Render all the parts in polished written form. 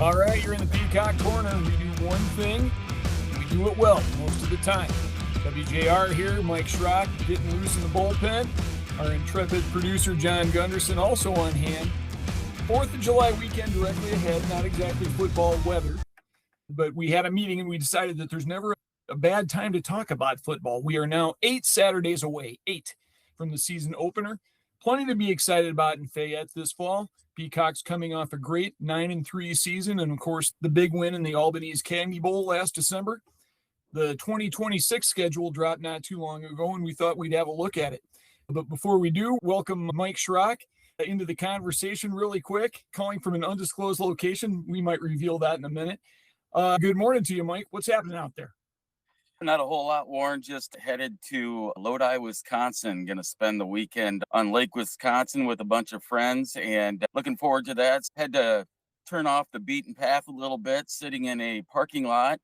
All right, you're in the Peacock Corner. We do one thing, we do it well most of the time. WJR here, Mike Schrock getting loose in the bullpen. Our intrepid producer, John Gunderson, also on hand. 4th of July weekend directly ahead, not exactly football weather, but we had a meeting and we decided that there's never a bad time to talk about football. We are now 8 Saturdays away, 8 from the season opener. Plenty to be excited about in Fayette this fall. Peacock's coming off a great 9-3 season, and of course, the big win in the Albanese Candy Bowl last December. The 2026 schedule dropped not too long ago, and we thought we'd have a look at it. But before we do, welcome Mike Schrock into the conversation really quick, calling from an undisclosed location. We might reveal that in a minute. Good morning to you, Mike. What's happening out there? Not a whole lot, Warren. Just headed to Lodi, Wisconsin. Going to spend the weekend on Lake Wisconsin with a bunch of friends and looking forward to that. Had to turn off the beaten path a little bit, sitting in a parking lot,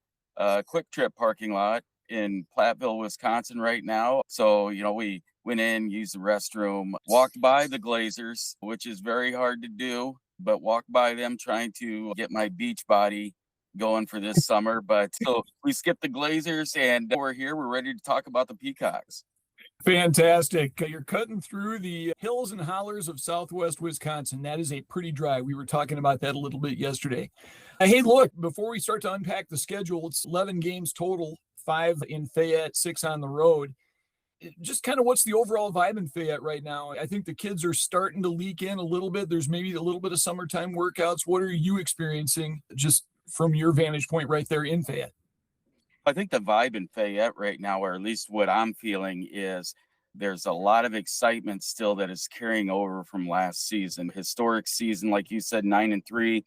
Quick Trip parking lot in Platteville, Wisconsin right now. So, we went in, used the restroom, walked by the Glazers, which is very hard to do, but walked by them trying to get my beach body going for this summer. But so we skipped the Glazers and we're here. We're ready to talk about the Peacocks. Fantastic. You're cutting through the hills and hollers of southwest Wisconsin. That is a pretty drive. We were talking about that a little bit yesterday. Hey, look, before we start to unpack the schedule, it's 11 games total, 5 in Fayette, 6 on the road. Just kind of what's the overall vibe in Fayette right now? I think the kids are starting to leak in a little bit. There's maybe a little bit of summertime workouts. What are you experiencing just from your vantage point right there in Fayette? I think the vibe in Fayette right now, or at least what I'm feeling, is there's a lot of excitement still that is carrying over from last season. Historic season, like you said, 9-3,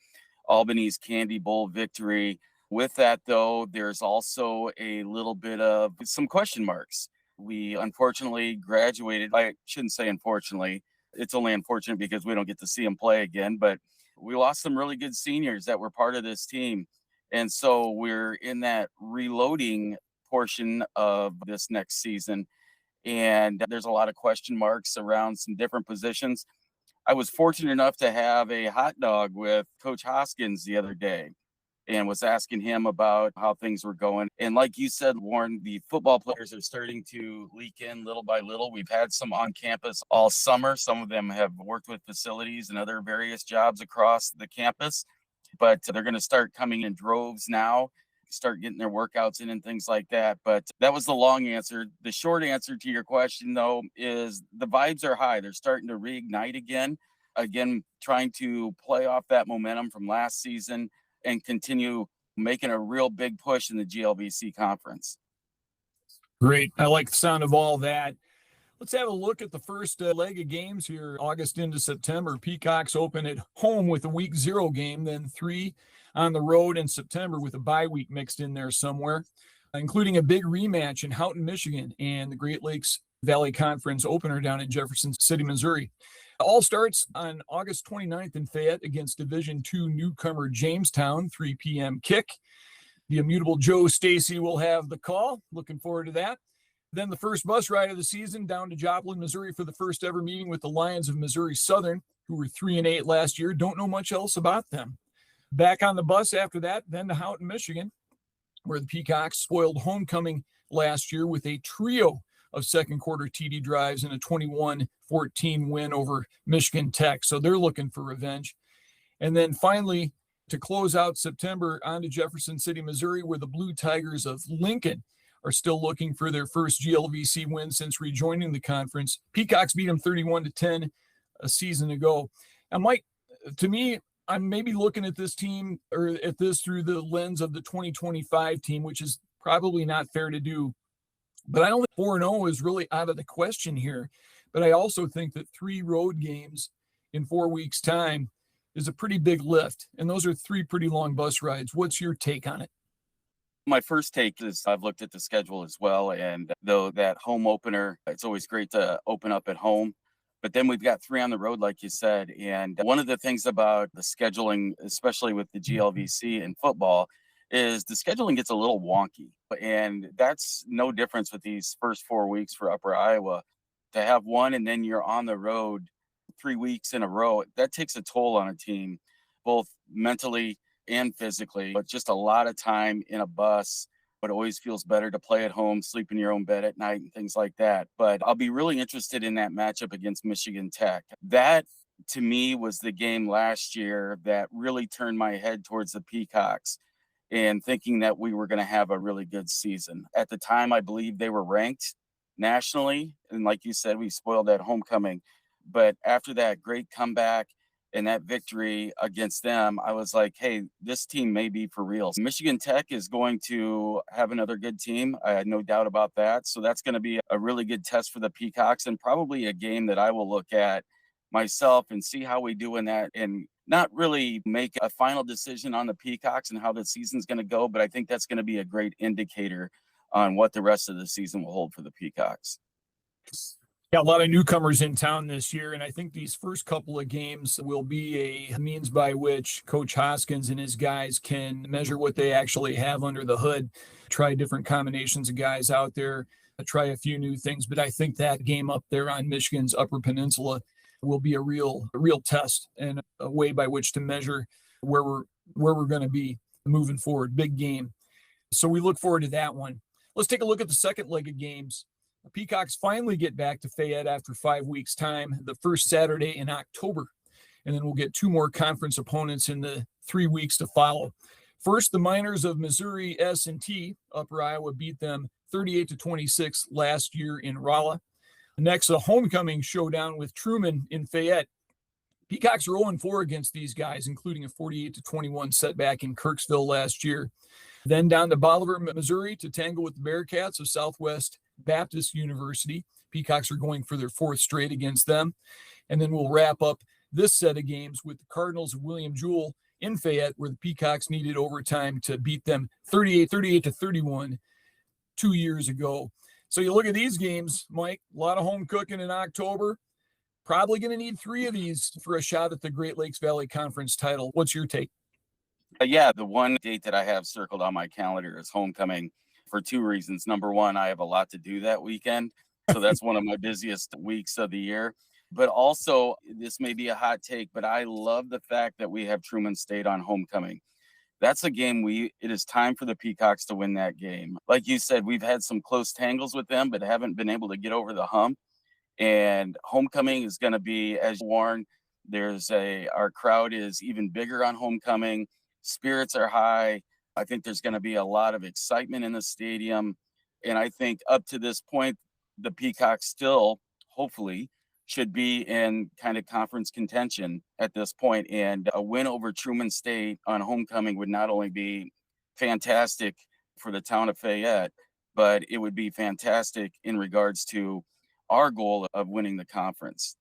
Albanese Candy Bowl victory. With that, though, there's also a little bit of some question marks. We unfortunately graduated. I shouldn't say unfortunately. It's only unfortunate because we don't get to see them play again, but we lost some really good seniors that were part of this team. And so we're in that reloading portion of this next season. And there's a lot of question marks around some different positions. I was fortunate enough to have a hot dog with Coach Hoskins the other day and was asking him about how things were going. And like you said, Warren, the football players are starting to leak in little by little. We've had some on campus all summer. Some of them have worked with facilities and other various jobs across the campus, but they're going to start coming in droves now, start getting their workouts in and things like that. But that was the long answer. The short answer to your question, though, is the vibes are high. They're starting to reignite again, trying to play off that momentum from last season and continue making a real big push in the GLVC conference. Great. I like the sound of all that. Let's have a look at the first leg of games here, August into September. Peacocks open at home with a week 0 game, then 3 on the road in September with a bye week mixed in there somewhere, including a big rematch in Houghton, Michigan, and the Great Lakes Valley Conference opener down in Jefferson City, Missouri. All starts on August 29th in Fayette against Division II newcomer Jamestown, 3 p.m. kick. The immutable Joe Stacy will have the call. Looking forward to that. Then the first bus ride of the season down to Joplin, Missouri for the first ever meeting with the Lions of Missouri Southern, who were 3-8 last year. Don't know much else about them. Back on the bus after that, then to Houghton, Michigan, where the Peacocks spoiled homecoming last year with a trio of second quarter TD drives and a 21-14 win over Michigan Tech. So they're looking for revenge. And then finally, to close out September, on to Jefferson City, Missouri, where the Blue Tigers of Lincoln are still looking for their first GLVC win since rejoining the conference. Peacocks beat them 31-10 a season ago. And Mike, to me, I'm maybe looking at this team or at this through the lens of the 2025 team, which is probably not fair to do. But I don't think 4-0 is really out of the question here. But I also think that 3 road games in 4 weeks' time is a pretty big lift. And those are 3 pretty long bus rides. What's your take on it? My first take is I've looked at the schedule as well. And though that home opener, it's always great to open up at home. But then we've got 3 on the road, like you said. And one of the things about the scheduling, especially with the GLVC in football, is the scheduling gets a little wonky. And that's no difference with these first 4 weeks for Upper Iowa. To have one and then you're on the road 3 weeks in a row, that takes a toll on a team, both mentally, and physically, but just a lot of time in a bus. But it always feels better to play at home, sleep in your own bed at night and things like that. But I'll be really interested in that matchup against Michigan Tech. That, to me, was the game last year that really turned my head towards the Peacocks and thinking that we were going to have a really good season. At the time, I believe they were ranked nationally. And like you said, we spoiled that homecoming. But after that great comeback and that victory against them, I was like, hey, this team may be for real. Michigan Tech is going to have another good team. I had no doubt about that. So that's going to be a really good test for the Peacocks, and probably a game that I will look at myself and see how we do in that, and not really make a final decision on the Peacocks and how the season's going to go. But I think that's going to be a great indicator on what the rest of the season will hold for the Peacocks. Yeah, a lot of newcomers in town this year, and I think these first couple of games will be a means by which Coach Hoskins and his guys can measure what they actually have under the hood, try different combinations of guys out there, try a few new things. But I think that game up there on Michigan's Upper Peninsula will be a real test and a way by which to measure where we're going to be moving forward. Big game. So we look forward to that one. Let's take a look at the second leg of games. The Peacocks finally get back to Fayette after 5 weeks' time, the first Saturday in October. And then we'll get 2 more conference opponents in the 3 weeks to follow. First, the Miners of Missouri S&T, Upper Iowa, beat them 38-26 last year in Rolla. Next, a homecoming showdown with Truman in Fayette. Peacocks are 0-4 against these guys, including a 48-21 setback in Kirksville last year. Then down to Bolivar, Missouri, to tangle with the Bearcats of Southwest Baptist University. Peacocks are going for their 4th straight against them. And then we'll wrap up this set of games with the Cardinals of William Jewell in Fayette, where the Peacocks needed overtime to beat them 38-31 2 years ago. So you look at these games, Mike, a lot of home cooking in October. Probably going to need 3 of these for a shot at the Great Lakes Valley Conference title. What's your take? Yeah, the one date that I have circled on my calendar is homecoming, for 2 reasons. Number one, I have a lot to do that weekend. So that's one of my busiest weeks of the year. But also, this may be a hot take, but I love the fact that we have Truman State on homecoming. That's a game it is time for the Peacocks to win that game. Like you said, we've had some close tangles with them, but haven't been able to get over the hump. And homecoming is going to be, as Warren, our crowd is even bigger on homecoming. Spirits are high. I think there's going to be a lot of excitement in the stadium. And I think up to this point, the Peacocks still, hopefully, should be in kind of conference contention at this point. And a win over Truman State on homecoming would not only be fantastic for the town of Fayette, but it would be fantastic in regards to our goal of winning the conference.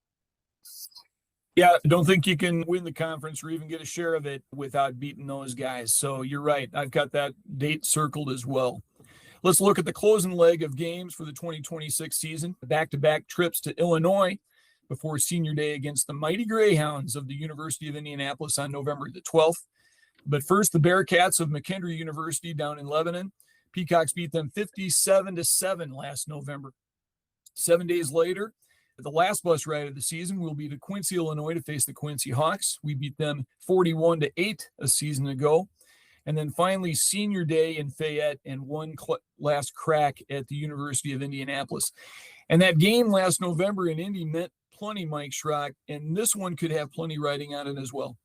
Yeah, I don't think you can win the conference or even get a share of it without beating those guys. So you're right. I've got that date circled as well. Let's look at the closing leg of games for the 2026 season. Back-to-back trips to Illinois before senior day against the mighty Greyhounds of the University of Indianapolis on November the 12th. But first, the Bearcats of McKendree University down in Lebanon. Peacocks beat them 57-7 last November. 7 days later, the last bus ride of the season will be to Quincy, Illinois to face the Quincy Hawks. We beat them 41-8 a season ago. And then finally, senior day in Fayette and one last crack at the University of Indianapolis. And that game last November in Indy meant plenty, Mike Schrock, and this one could have plenty riding on it as well.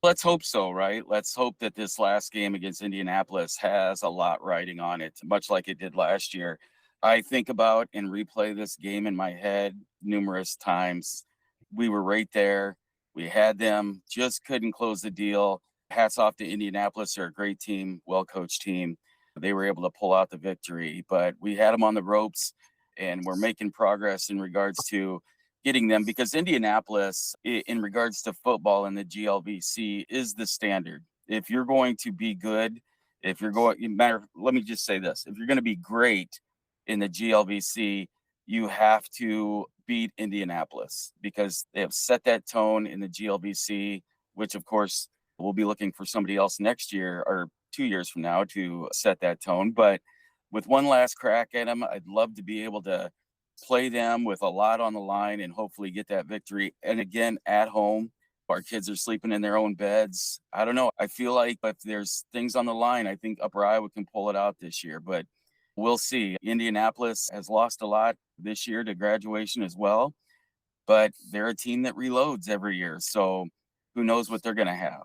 Let's hope so, right? Let's hope that this last game against Indianapolis has a lot riding on it, much like it did last year. I think about and replay this game in my head numerous times. We were right there. We had them, just couldn't close the deal. Hats off to Indianapolis. They're a great team, well-coached team. They were able to pull out the victory, but we had them on the ropes, and we're making progress in regards to getting them, because Indianapolis, in regards to football in the GLVC, is the standard. If you're going to be good, let me just say this. If you're going to be great in the GLVC, you have to beat Indianapolis, because they have set that tone in the GLVC, which of course we'll be looking for somebody else next year or 2 years from now to set that tone. But with one last crack at them, I'd love to be able to play them with a lot on the line and hopefully get that victory. And again, at home, Our kids are sleeping in their own beds. I don't know. I feel like if there's things on the line, I think Upper Iowa can pull it out this year, but we'll see. Indianapolis has lost a lot this year to graduation as well, but they're a team that reloads every year. So who knows what they're going to have.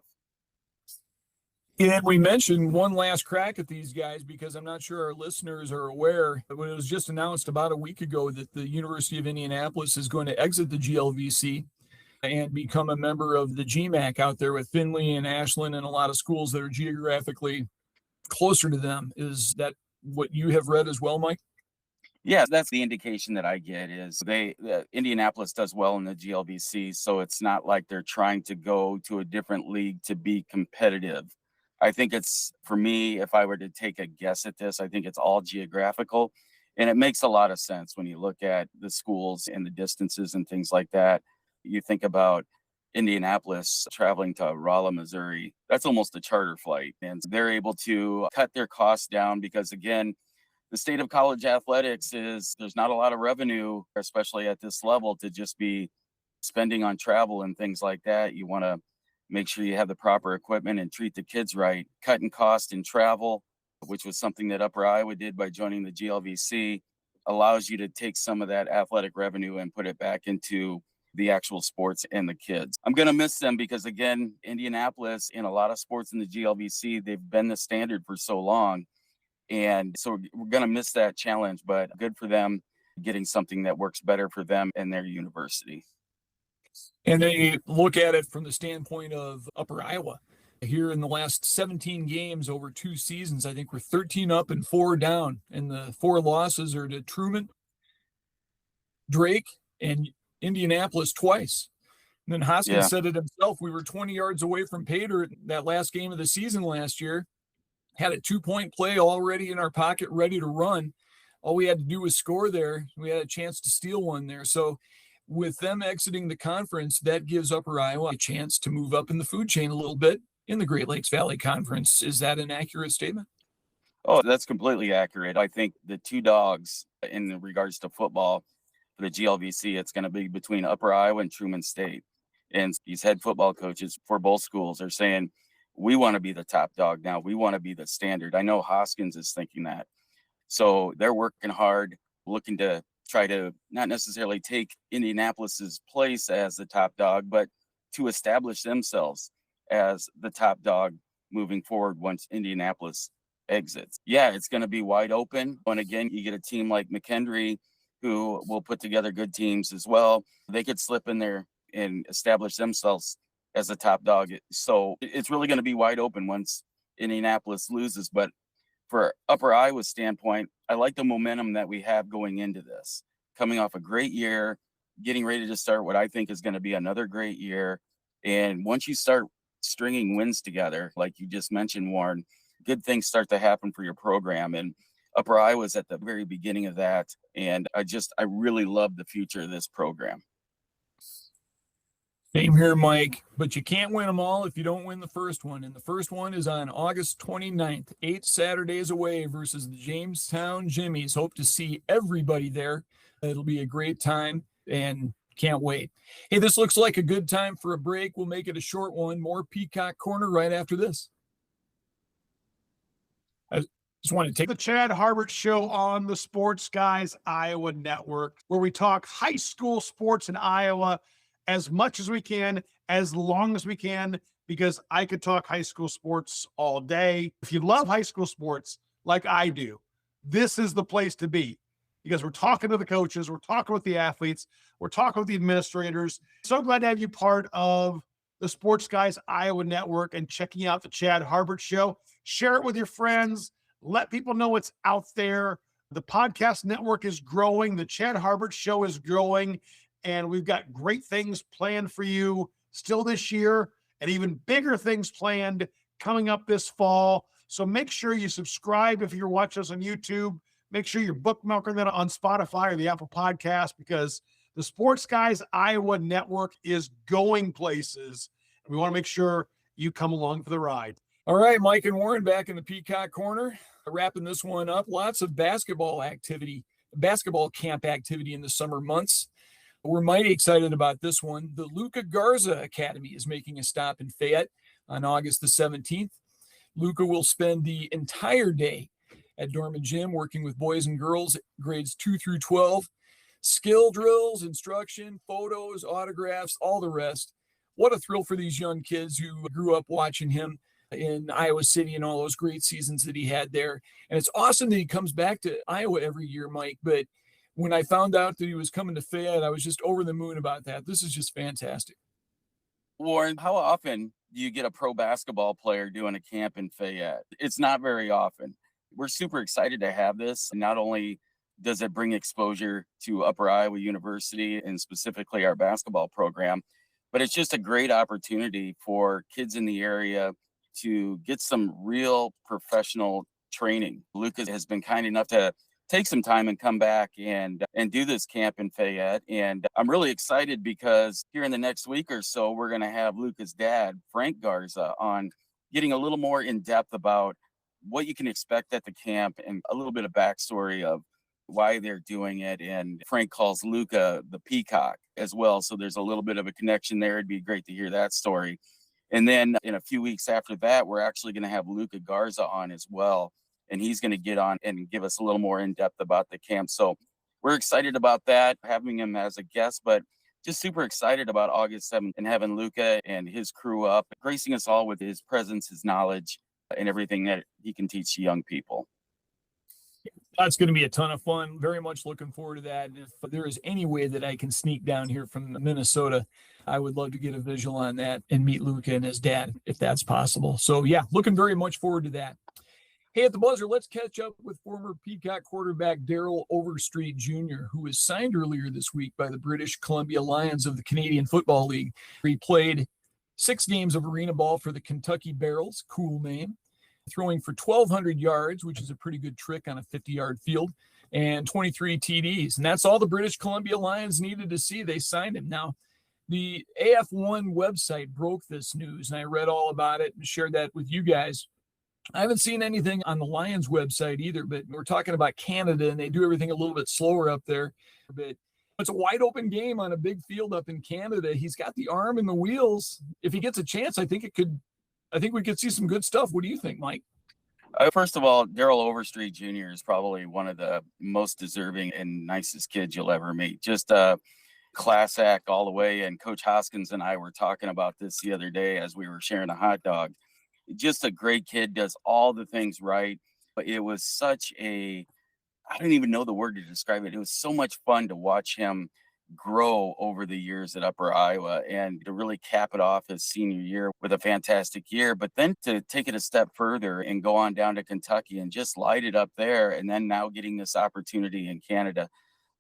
And we mentioned one last crack at these guys because I'm not sure our listeners are aware, but it was just announced about a week ago that the University of Indianapolis is going to exit the GLVC and become a member of the GMAC out there with Findlay and Ashland and a lot of schools that are geographically closer to them. Is that what you have read as well, Mike? Yeah, that's the indication that I get is Indianapolis does well in the GLVC, so it's not like they're trying to go to a different league to be competitive. I think it's, for me, if I were to take a guess at this, I think it's all geographical, and it makes a lot of sense when you look at the schools and the distances and things like that. You think about Indianapolis traveling to Rolla, Missouri, that's almost a charter flight, and they're able to cut their costs down because, again, the state of college athletics is there's not a lot of revenue, especially at this level, to just be spending on travel and things like that. You want to make sure you have the proper equipment and treat the kids right. Cutting cost in travel, which was something that Upper Iowa did by joining the GLVC, allows you to take some of that athletic revenue and put it back into the actual sports and the kids. I'm going to miss them because, again, Indianapolis in a lot of sports in the GLVC, they've been the standard for so long. And so we're going to miss that challenge, but good for them getting something that works better for them and their university. And they look at it from the standpoint of Upper Iowa. Here in the last 17 games over 2 seasons, I think we're 13 up and 4 down. And the 4 losses are to Truman, Drake, and Indianapolis twice. And then Hoskins said it himself. We were 20 yards away from Pater that last game of the season last year. Had a 2-point play already in our pocket, ready to run. All we had to do was score there. We had a chance to steal one there. So with them exiting the conference, that gives Upper Iowa a chance to move up in the food chain a little bit in the Great Lakes Valley Conference. Is that an accurate statement? Oh, that's completely accurate. I think the 2 dogs in regards to football for the GLVC, it's going to be between Upper Iowa and Truman State. And these head football coaches for both schools are saying, we want to be the top dog now. We want to be the standard. I know Hoskins is thinking that. So they're working hard, looking to try to not necessarily take Indianapolis's place as the top dog, but to establish themselves as the top dog moving forward once Indianapolis exits. Yeah, it's going to be wide open. And again, you get a team like McKendree who will put together good teams as well. They could slip in there and establish themselves as a top dog. So it's really going to be wide open once Indianapolis loses. But for Upper Iowa's standpoint, I like the momentum that we have going into this, coming off a great year, getting ready to start what I think is going to be another great year. And once you start stringing wins together, like you just mentioned, Warren, good things start to happen for your program. And Upper Iowa's at the very beginning of that. And I really love the future of this program. Same here, Mike, but you can't win them all if you don't win the first one. And the first one is on August 29th, 8 Saturdays away versus the Jamestown Jimmies. Hope to see everybody there. It'll be a great time and can't wait. Hey, this looks like a good time for a break. We'll make it a short one. More Peacock Corner right after this. I just want to take the Chad Harbert Show on the Sports Guys Iowa Network, where we talk high school sports in Iowa as much as we can, as long as we can, because I could talk high school sports all day. If you love high school sports like I do, this is the place to be, because we're talking to the coaches, we're talking with the athletes, we're talking with the administrators. So glad to have you part of the Sports Guys Iowa Network and checking out the Chad Harbert Show. Share it with your friends. Let people know what's out there. The podcast network is growing. The Chad Harbert Show is growing. And we've got great things planned for you still this year, and even bigger things planned coming up this fall. So make sure you subscribe if you're watching us on YouTube. Make sure you're bookmarking that on Spotify or the Apple Podcast, because the Sports Guys Iowa Network is going places. And we want to make sure you come along for the ride. All right, Mike and Warren back in the Peacock Corner, wrapping this one up. Lots of basketball camp activity in the summer months. We're mighty excited about this one. The Luka Garza Academy is making a stop in Fayette on August the 17th. Luka will spend the entire day at Dorman Gym working with boys and girls grades 2 through 12. Skill drills, instruction, photos, autographs, all the rest. What a thrill for these young kids who grew up watching him in Iowa City and all those great seasons that he had there. And it's awesome that he comes back to Iowa every year, Mike. But when I found out that he was coming to Fayette, I was just over the moon about that. This is just fantastic. Warren, how often do you get a pro basketball player doing a camp in Fayette? It's not very often. We're super excited to have this. Not only does it bring exposure to Upper Iowa University and specifically our basketball program, but it's just a great opportunity for kids in the area to get some real professional training. Lucas has been kind enough to take some time and come back and do this camp in Fayette. And I'm really excited because here in the next week or so, we're going to have Luca's dad, Frank Garza, on getting a little more in depth about what you can expect at the camp and a little bit of backstory of why they're doing it. And Frank calls Luka the Peacock as well. So there's a little bit of a connection there. It'd be great to hear that story. And then in a few weeks after that, we're actually going to have Luka Garza on as well. And he's going to get on and give us a little more in depth about the camp. So we're excited about that, having him as a guest, but just super excited about August 7th and having Luka and his crew up, gracing us all with his presence, his knowledge, and everything that he can teach young people. That's going to be a ton of fun. Very much looking forward to that. And if there is any way that I can sneak down here from Minnesota, I would love to get a visual on that and meet Luka and his dad, if that's possible. So yeah, looking very much forward to that. Hey, at the buzzer, let's catch up with former Peacock quarterback Daryl Overstreet Jr., who was signed earlier this week by the British Columbia Lions of the Canadian Football League. He played 6 games of arena ball for the Kentucky Barrels, cool name, throwing for 1,200 yards, which is a pretty good trick on a 50-yard field, and 23 TDs. And that's all the British Columbia Lions needed to see. They signed him. Now, the AF1 website broke this news, and I read all about it and shared that with you guys. I haven't seen anything on the Lions website either, but we're talking about Canada, and they do everything a little bit slower up there. But it's a wide open game on a big field up in Canada. He's got the arm and the wheels. If he gets a chance, I think we could see some good stuff. What do you think, Mike? First of all, Daryl Overstreet Jr. is probably one of the most deserving and nicest kids you'll ever meet. Just a class act all the way. And Coach Hoskins and I were talking about this the other day as we were sharing a hot dog. Just a great kid, does all the things right. But it was I don't even know the word to describe it. It was so much fun to watch him grow over the years at Upper Iowa and to really cap it off his senior year with a fantastic year, but then to take it a step further and go on down to Kentucky and just light it up there. And then now getting this opportunity in Canada,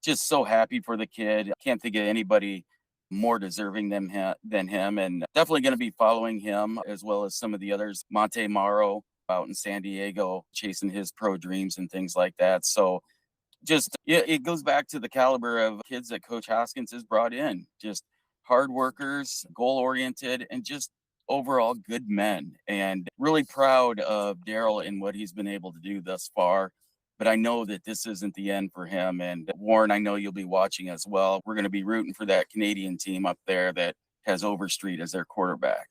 just so happy for the kid. I can't think of anybody more deserving than him, and definitely going to be following him as well as some of the others. Monte Morrow out in San Diego, chasing his pro dreams and things like that. So just, it goes back to the caliber of kids that Coach Hoskins has brought in. Just hard workers, goal-oriented, and just overall good men. And really proud of Daryl and what he's been able to do thus far. But I know that this isn't the end for him. And Warren, I know you'll be watching as well. We're going to be rooting for that Canadian team up there that has Overstreet as their quarterback.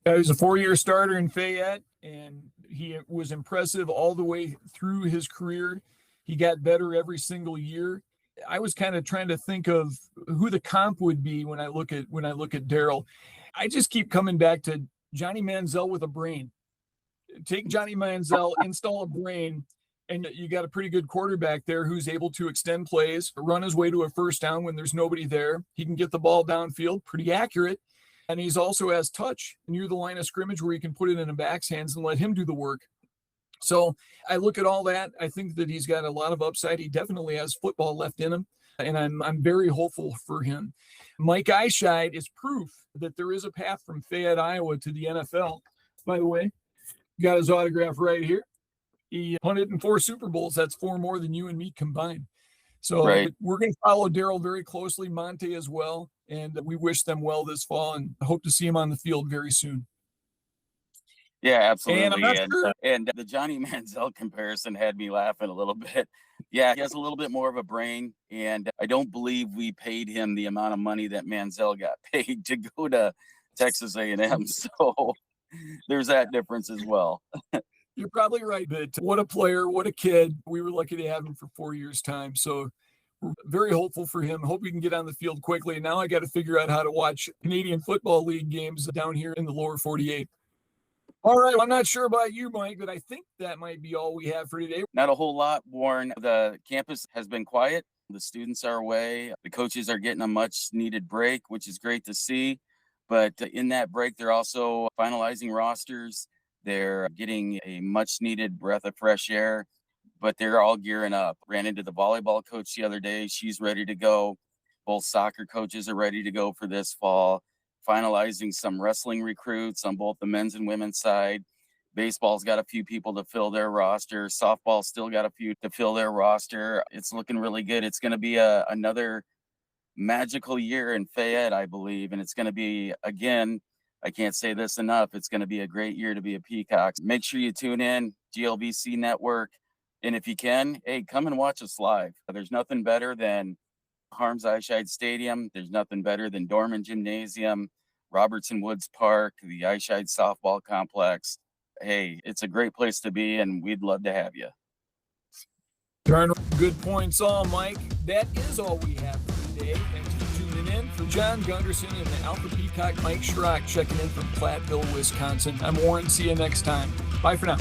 He was a 4-year starter in Fayette, and he was impressive all the way through his career. He got better every single year. I was kind of trying to think of who the comp would be when I look at Daryl. I just keep coming back to Johnny Manziel with a brain. Take Johnny Manziel, install a brain, and you got a pretty good quarterback there who's able to extend plays, run his way to a first down when there's nobody there. He can get the ball downfield, pretty accurate. And he's also has touch near the line of scrimmage where he can put it in a back's hands and let him do the work. So I look at all that. I think that he's got a lot of upside. He definitely has football left in him, and I'm very hopeful for him. Mike Eyeshide is proof that there is a path from Fayette, Iowa to the NFL. By the way, got his autograph right here. He punted in 4 Super Bowls. That's 4 more than you and me combined. So right. We're going to follow Daryl very closely, Monte as well, and we wish them well this fall and hope to see him on the field very soon. Yeah, And I'm absolutely. not And sure. and the Johnny Manziel comparison had me laughing a little bit. Yeah, he has a little bit more of a brain, and I don't believe we paid him the amount of money that Manziel got paid to go to Texas A&M. So there's that difference as well. You're probably right, but what a player, what a kid. We were lucky to have him for 4 years' time. So we're very hopeful for him. Hope he can get on the field quickly. And now I got to figure out how to watch Canadian Football League games down here in the lower 48. All right. Well, I'm not sure about you, Mike, but I think that might be all we have for today. Not a whole lot, Warren. The campus has been quiet. The students are away. The coaches are getting a much needed break, which is great to see. But in that break, they're also finalizing rosters. They're getting a much needed breath of fresh air, but they're all gearing up. Ran into the volleyball coach the other day. She's ready to go. Both soccer coaches are ready to go for this fall. Finalizing some wrestling recruits on both the men's and women's side. Baseball's got a few people to fill their roster. Softball's still got a few to fill their roster. It's looking really good. It's going to be another magical year in Fayette, I believe. And it's going to be, again, I can't say this enough. It's going to be a great year to be a Peacock. Make sure you tune in, GLBC Network. And if you can, hey, come and watch us live. There's nothing better than Harms Eyeshide Stadium. There's nothing better than Dorman Gymnasium, Robertson Woods Park, the Eyeshide Softball Complex. Hey, it's a great place to be, and we'd love to have you. Darn good points all, Mike. That is all we have for today. Thanks for tuning in. For John Gunderson and the Alpha Peacock, Mike Schrock checking in from Platteville, Wisconsin. I'm Warren. See you next time. Bye for now.